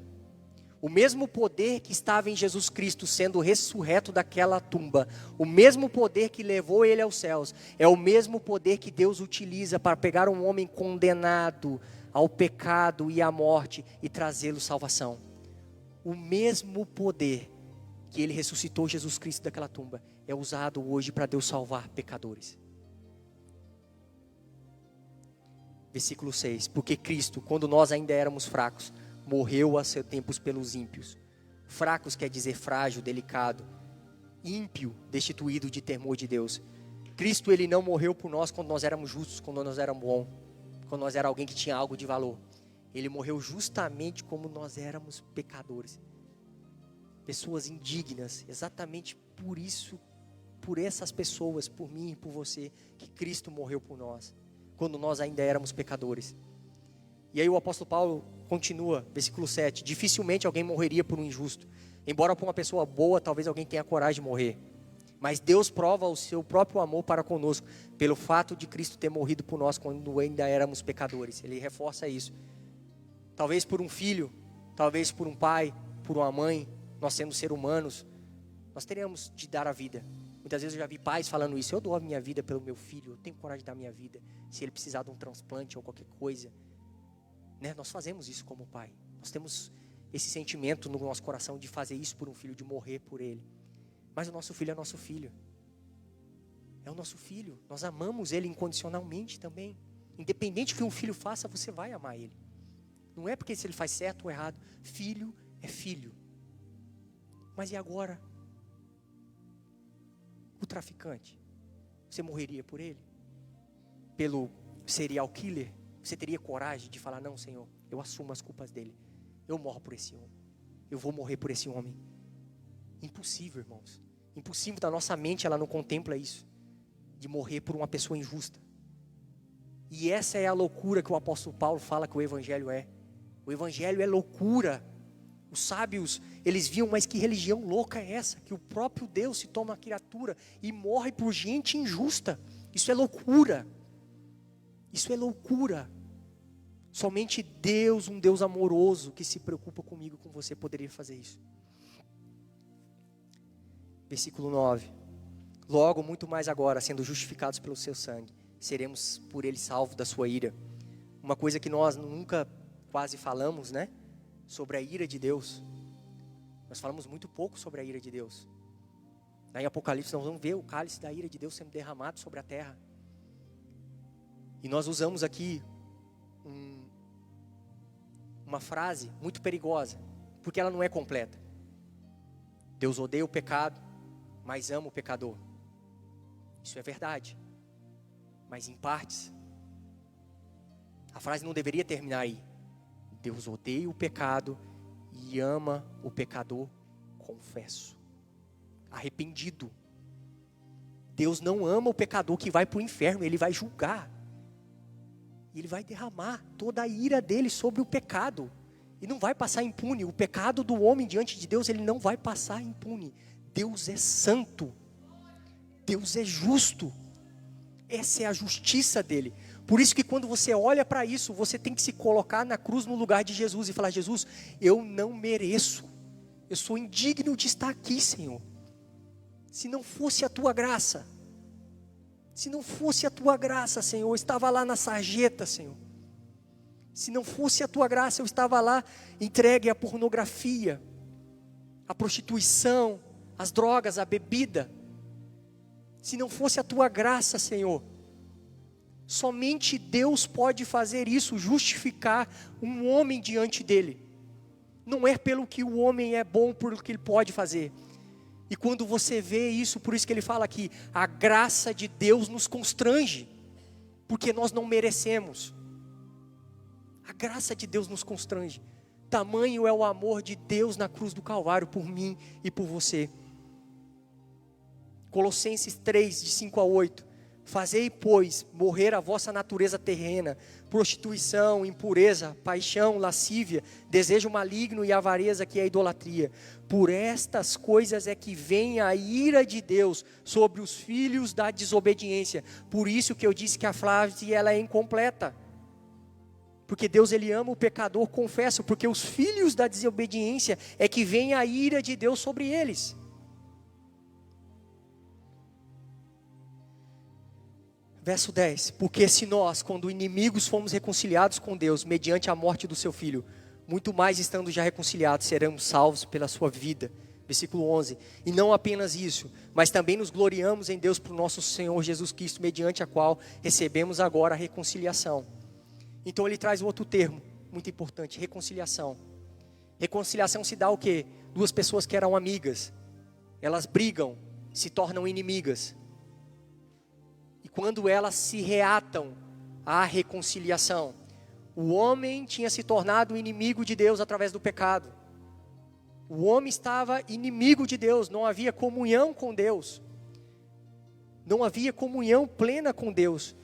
O mesmo poder que estava em Jesus Cristo sendo ressurreto daquela tumba, o mesmo poder que levou ele aos céus, é o mesmo poder que Deus utiliza para pegar um homem condenado ao pecado e à morte e trazê-lo salvação. O mesmo poder que ele ressuscitou Jesus Cristo daquela tumba é usado hoje para Deus salvar pecadores. Versículo 6, porque Cristo, quando nós ainda éramos fracos, morreu a seu tempo pelos ímpios. Fracos quer dizer frágil, delicado. Ímpio, destituído de temor de Deus. Cristo, ele não morreu por nós quando nós éramos justos, quando nós éramos bons, quando nós éramos alguém que tinha algo de valor. Ele morreu justamente como nós éramos pecadores. Pessoas indignas, exatamente por isso, por essas pessoas, por mim e por você, que Cristo morreu por nós, quando nós ainda éramos pecadores. E aí o apóstolo Paulo continua, versículo 7, dificilmente alguém morreria por um injusto, embora por uma pessoa boa, talvez alguém tenha coragem de morrer, mas Deus prova o seu próprio amor para conosco, pelo fato de Cristo ter morrido por nós, quando ainda éramos pecadores. Ele reforça isso, talvez por um filho, talvez por um pai, por uma mãe, nós sendo seres humanos, nós teríamos de dar a vida. Muitas vezes eu já vi pais falando isso, eu dou a minha vida pelo meu filho, eu tenho coragem de dar a minha vida, se ele precisar de um transplante ou qualquer coisa, né? Nós fazemos isso como pai, nós temos esse sentimento no nosso coração de fazer isso por um filho, de morrer por ele, mas o nosso filho é nosso filho, é o nosso filho, nós amamos ele incondicionalmente também, independente do que um filho faça, você vai amar ele, não é porque se ele faz certo ou errado, filho é filho. Mas e agora? O traficante, você morreria por ele? Pelo serial killer, você teria coragem de falar, não, Senhor, eu assumo as culpas dele, eu morro por esse homem, eu vou morrer por esse homem? Impossível, irmãos, impossível. Da nossa mente, ela não contempla isso, de morrer por uma pessoa injusta. E essa é a loucura que o apóstolo Paulo fala que o evangelho é. O evangelho é loucura. Os sábios, eles viam, mas que religião louca é essa? Que o próprio Deus se torna criatura e morre por gente injusta. Isso é loucura. Isso é loucura. Somente Deus, um Deus amoroso, que se preocupa comigo e com você, poderia fazer isso. Versículo 9. Logo, muito mais agora, sendo justificados pelo seu sangue, seremos por ele salvos da sua ira. Uma coisa que nós nunca quase falamos, né? Sobre a ira de Deus. Nós falamos muito pouco sobre a ira de Deus. Lá em Apocalipse nós vamos ver o cálice da ira de Deus sendo derramado sobre a terra. E nós usamos aqui uma frase muito perigosa, porque ela não é completa. Deus odeia o pecado, mas ama o pecador. Isso é verdade, mas em partes. A frase não deveria terminar aí. Deus odeia o pecado e ama o pecador confesso, arrependido. Deus não ama o pecador que vai para o inferno, Ele vai julgar. Ele vai derramar toda a ira dele sobre o pecado. E não vai passar impune. O pecado do homem diante de Deus, ele não vai passar impune. Deus é santo. Deus é justo. Essa é a justiça dele. Por isso que quando você olha para isso, você tem que se colocar na cruz no lugar de Jesus e falar: Jesus, eu não mereço. Eu sou indigno de estar aqui, Senhor. Se não fosse a tua graça. Se não fosse a tua graça, Senhor, eu estava lá na sarjeta, Senhor. Se não fosse a tua graça, eu estava lá entregue à pornografia, à prostituição, às drogas, à bebida. Se não fosse a tua graça, Senhor, somente Deus pode fazer isso, justificar um homem diante dele. Não é pelo que o homem é bom, pelo que ele pode fazer. E quando você vê isso, por isso que ele fala aqui, a graça de Deus nos constrange, porque nós não merecemos. A graça de Deus nos constrange. Tamanho é o amor de Deus na cruz do Calvário por mim e por você. Colossenses 3, de 5 a 8. Fazei, pois, morrer a vossa natureza terrena, prostituição, impureza, paixão, lascívia, desejo maligno e avareza, que é a idolatria. Por estas coisas é que vem a ira de Deus sobre os filhos da desobediência. Por isso que eu disse que a frase ela é incompleta. Porque Deus ele ama o pecador, confesso, porque os filhos da desobediência é que vem a ira de Deus sobre eles. Verso 10, porque se nós, quando inimigos, fomos reconciliados com Deus, mediante a morte do seu Filho, muito mais estando já reconciliados, seremos salvos pela sua vida. Versículo 11, e não apenas isso, mas também nos gloriamos em Deus por nosso Senhor Jesus Cristo, mediante a qual recebemos agora a reconciliação. Então ele traz outro termo, muito importante, reconciliação. Reconciliação se dá o quê? Duas pessoas que eram amigas, elas brigam, se tornam inimigas. E quando elas se reatam à reconciliação, o homem tinha se tornado inimigo de Deus através do pecado. O homem estava inimigo de Deus, não havia comunhão com Deus. Não havia comunhão plena com Deus.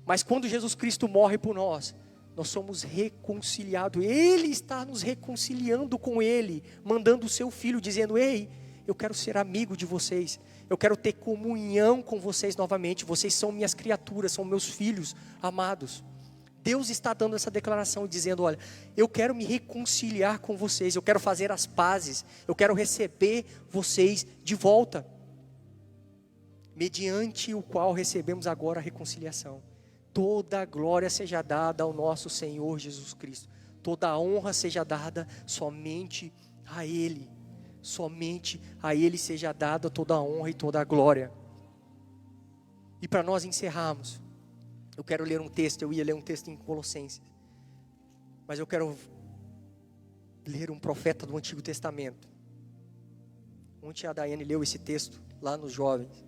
Mas quando Jesus Cristo morre por nós, nós somos reconciliados. Ele está nos reconciliando com Ele, mandando o seu Filho, dizendo: ei, eu quero ser amigo de vocês. Eu quero ter comunhão com vocês novamente. Vocês são minhas criaturas, são meus filhos amados. Deus está dando essa declaração, dizendo: olha, eu quero me reconciliar com vocês. Eu quero fazer as pazes. Eu quero receber vocês de volta. Mediante o qual recebemos agora a reconciliação. Toda a glória seja dada ao nosso Senhor Jesus Cristo. Toda a honra seja dada somente a Ele. Somente a Ele seja dada toda a honra e toda a glória. E para nós encerrarmos, eu quero ler um texto, eu ia ler um texto em Colossenses. Mas eu quero ler um profeta do Antigo Testamento. Ontem a Daiane leu esse texto lá nos jovens.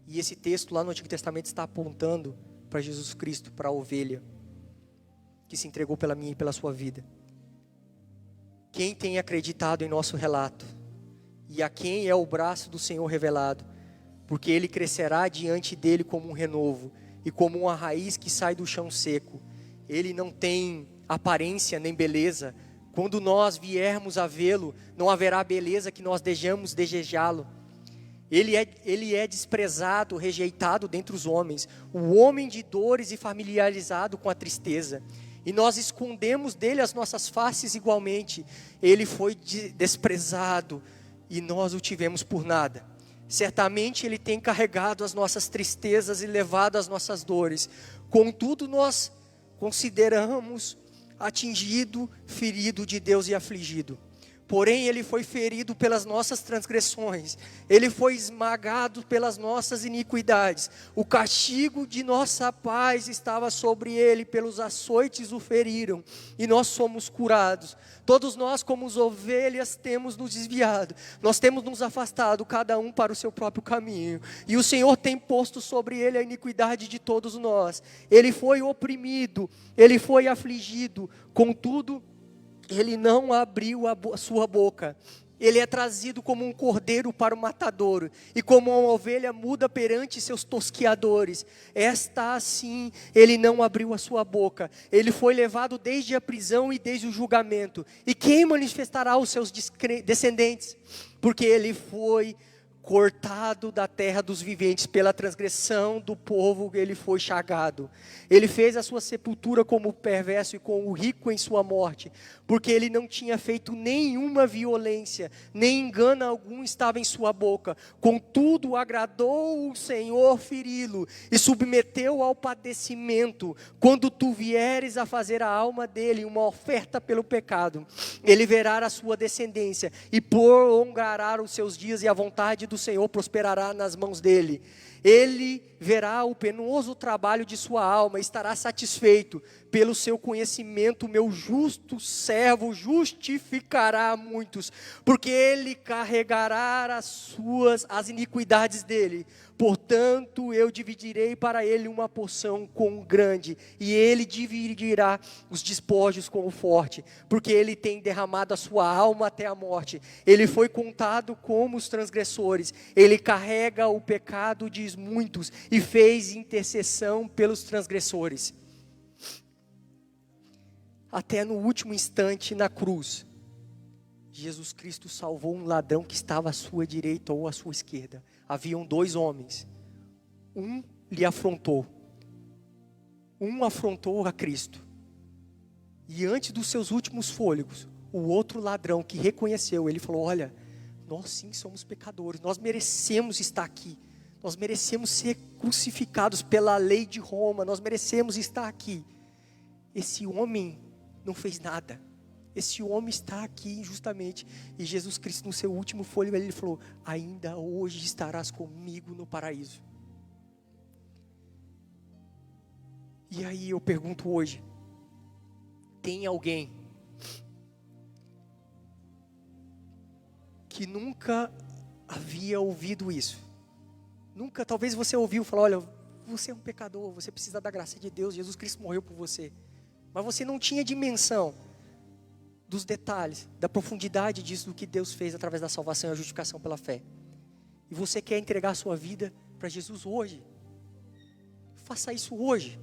E esse texto lá no Antigo Testamento está apontando para Jesus Cristo, para a ovelha que se entregou pela minha e pela sua vida. Quem tem acreditado em nosso relato, e a quem é o braço do Senhor revelado, porque ele crescerá diante dele como um renovo, e como uma raiz que sai do chão seco. Ele não tem aparência nem beleza. Quando nós viermos a vê-lo, não haverá beleza que nós desejamos desejá-lo. Ele é desprezado, rejeitado dentre os homens, o homem de dores e familiarizado com a tristeza. E nós escondemos dele as nossas faces igualmente. Ele foi desprezado e nós o tivemos por nada. Certamente ele tem carregado as nossas tristezas e levado as nossas dores. Contudo, nós consideramos atingido, ferido de Deus e afligido. Porém, ele foi ferido pelas nossas transgressões, ele foi esmagado pelas nossas iniquidades. O castigo de nossa paz estava sobre ele, pelos açoites o feriram, e nós somos curados. Todos nós, como as ovelhas, temos nos desviado, nós temos nos afastado, cada um para o seu próprio caminho. E o Senhor tem posto sobre ele a iniquidade de todos nós. Ele foi oprimido, ele foi afligido, contudo, ele não abriu a sua boca. Ele é trazido como um cordeiro para o matadouro, e como uma ovelha muda perante seus tosquiadores. Esta assim, ele não abriu a sua boca. Ele foi levado desde a prisão e desde o julgamento. E quem manifestará os seus descendentes? Porque ele foi cortado da terra dos viventes, pela transgressão do povo ele foi chagado. Ele fez a sua sepultura como perverso e como rico em sua morte, porque ele não tinha feito nenhuma violência, nem engano algum estava em sua boca. Contudo, agradou o Senhor feri-lo e submeteu ao padecimento. Quando tu vieres a fazer a alma dele uma oferta pelo pecado, ele verá a sua descendência e prolongará os seus dias, e a vontade do Senhor prosperará nas mãos dele. Ele verá o penoso trabalho de sua alma, estará satisfeito. Pelo seu conhecimento, meu justo servo justificará a muitos, porque ele carregará as iniquidades dele. Portanto, eu dividirei para ele uma porção com o grande, e ele dividirá os despojos com o forte, porque ele tem derramado a sua alma até a morte. Ele foi contado como os transgressores, ele carrega o pecado de muitos e fez intercessão pelos transgressores. Até no último instante na cruz, Jesus Cristo salvou um ladrão que estava à sua direita ou à sua esquerda. Haviam dois homens, um lhe afrontou, um afrontou a Cristo, e antes dos seus últimos fôlegos, o outro ladrão que reconheceu, ele falou: olha, nós sim somos pecadores, nós merecemos estar aqui, nós merecemos ser crucificados pela lei de Roma, nós merecemos estar aqui. Esse homem não fez nada, esse homem está aqui injustamente, e Jesus Cristo no seu último fôlego, ele falou: ainda hoje estarás comigo no paraíso. E aí eu pergunto hoje, tem alguém que nunca havia ouvido isso? Nunca, talvez você ouviu falar: olha, você é um pecador, você precisa da graça de Deus, Jesus Cristo morreu por você. Mas você não tinha dimensão dos detalhes, da profundidade disso, do que Deus fez através da salvação e a justificação pela fé. E você quer entregar a sua vida para Jesus hoje. Faça isso hoje.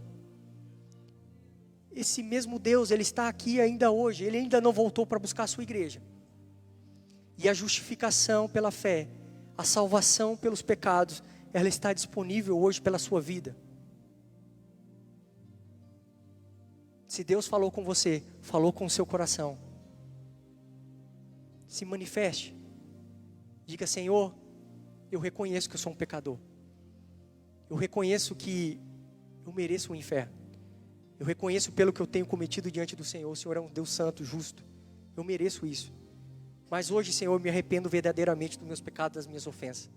Esse mesmo Deus, Ele está aqui ainda hoje. Ele ainda não voltou para buscar a sua igreja. E a justificação pela fé, a salvação pelos pecados, ela está disponível hoje pela sua vida. Se Deus falou com você, falou com o seu coração, se manifeste. Diga: Senhor, eu reconheço que eu sou um pecador. Eu reconheço que eu mereço o inferno. Eu reconheço pelo que eu tenho cometido diante do Senhor. O Senhor é um Deus santo, justo. Eu mereço isso. Mas hoje, Senhor, eu me arrependo verdadeiramente dos meus pecados, das minhas ofensas.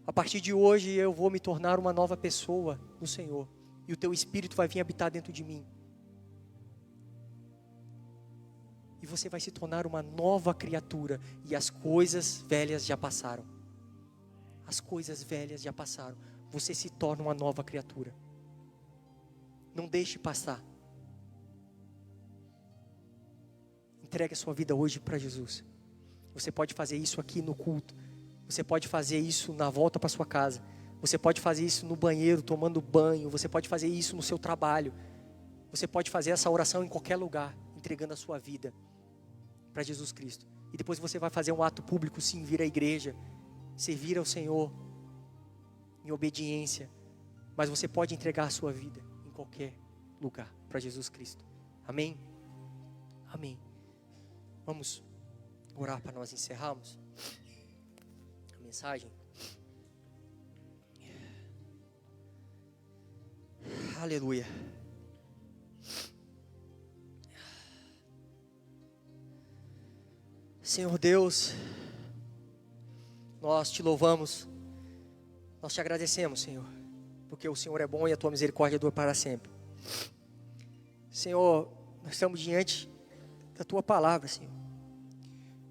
A partir de hoje eu vou me tornar uma nova pessoa no Senhor. E o Teu Espírito vai vir habitar dentro de mim. E você vai se tornar uma nova criatura. E as coisas velhas já passaram. As coisas velhas já passaram. Você se torna uma nova criatura. Não deixe passar. Entregue a sua vida hoje para Jesus. Você pode fazer isso aqui no culto. Você pode fazer isso na volta para sua casa. Você pode fazer isso no banheiro, tomando banho. Você pode fazer isso no seu trabalho. Você pode fazer essa oração em qualquer lugar, entregando a sua vida para Jesus Cristo. E depois você vai fazer um ato público, sim, vir à igreja, servir ao Senhor em obediência. Mas você pode entregar a sua vida em qualquer lugar para Jesus Cristo. Amém? Amém. Vamos orar para nós encerrarmos a mensagem. Aleluia. Senhor Deus, nós te louvamos, nós te agradecemos, Senhor, porque o Senhor é bom e a tua misericórdia dura para sempre. Senhor, nós estamos diante da tua palavra, Senhor.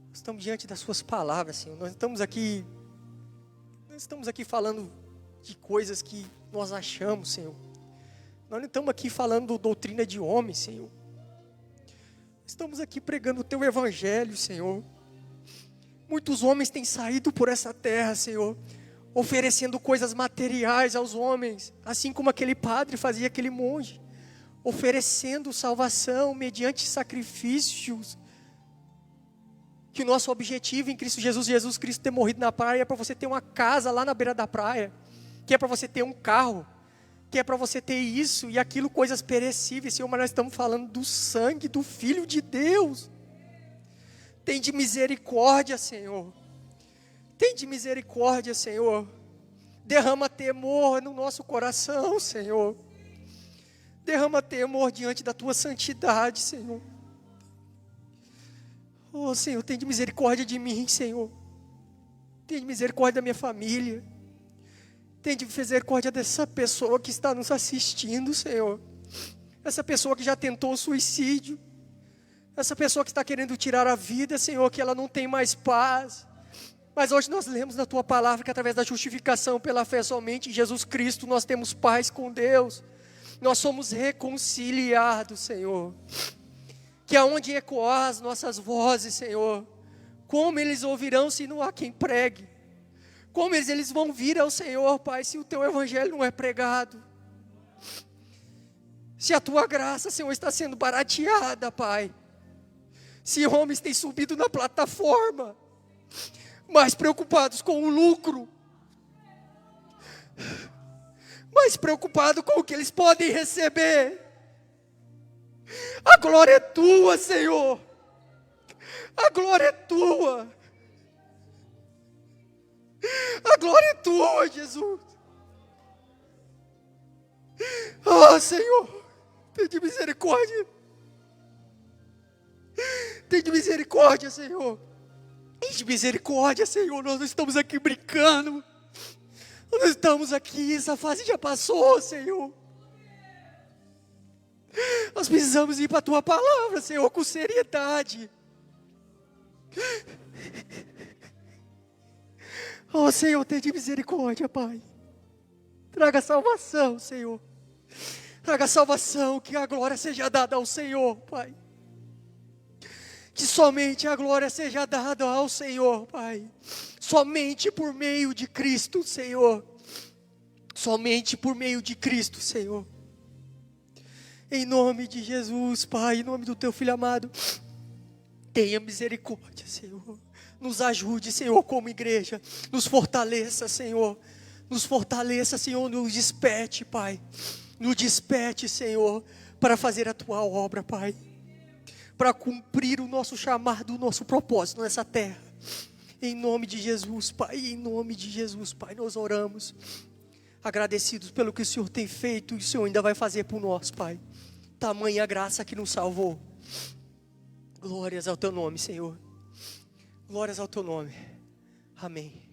Nós estamos diante das suas palavras, Senhor. Nós estamos aqui falando de coisas que nós achamos, Senhor. Nós não estamos aqui falando doutrina de homem, Senhor. Estamos aqui pregando o teu evangelho, Senhor. Muitos homens têm saído por essa terra, Senhor, oferecendo coisas materiais aos homens, assim como aquele padre fazia, aquele monge, oferecendo salvação mediante sacrifícios. Que o nosso objetivo em Cristo Jesus Cristo ter morrido na praia é para você ter uma casa lá na beira da praia, que é para você ter um carro, que é para você ter isso e aquilo, coisas perecíveis, Senhor, mas nós estamos falando do sangue do Filho de Deus. Tem de misericórdia, Senhor. Tem de misericórdia, Senhor. Derrama temor no nosso coração, Senhor. Derrama temor diante da tua santidade, Senhor. Oh, Senhor, tem de misericórdia de mim, Senhor. Tem de misericórdia da minha família. Tem de misericórdia dessa pessoa que está nos assistindo, Senhor. Essa pessoa que já tentou o suicídio. Essa pessoa que está querendo tirar a vida, Senhor, que ela não tem mais paz. Mas hoje nós lemos na tua palavra que através da justificação pela fé somente em Jesus Cristo nós temos paz com Deus. Nós somos reconciliados, Senhor. Que aonde ecoar as nossas vozes, Senhor, como eles ouvirão se não há quem pregue? Como eles vão vir ao Senhor, Pai, se o teu evangelho não é pregado? Se a tua graça, Senhor, está sendo barateada, Pai. Se homens têm subido na plataforma, mais preocupados com o lucro, mais preocupados com o que eles podem receber. A glória é tua, Senhor. A glória é tua. A glória é tua, Jesus. Ah, Senhor, tem de misericórdia. Tem de misericórdia, Senhor. Tem de misericórdia, Senhor. Nós não estamos aqui brincando. Nós não estamos aqui, essa fase já passou, Senhor. Nós precisamos ir para a tua palavra, Senhor, com seriedade. Oh, Senhor, tenha de misericórdia, Pai. Traga salvação, Senhor. Traga salvação, que a glória seja dada ao Senhor, Pai. Que somente a glória seja dada ao Senhor, Pai. Somente por meio de Cristo, Senhor. Somente por meio de Cristo, Senhor. Em nome de Jesus, Pai, em nome do teu Filho amado, tenha misericórdia, Senhor. Nos ajude, Senhor, como igreja. Nos fortaleça, Senhor. Nos fortaleça, Senhor. Nos desperte, Pai. Nos desperte, Senhor, para fazer a tua obra, Pai. Para cumprir o nosso chamado, o nosso propósito nessa terra. Em nome de Jesus, Pai. Em nome de Jesus, Pai, nós oramos. Agradecidos pelo que o Senhor tem feito e o Senhor ainda vai fazer por nós, Pai. Tamanha graça que nos salvou. Glórias ao teu nome, Senhor. Glórias ao teu nome. Amém.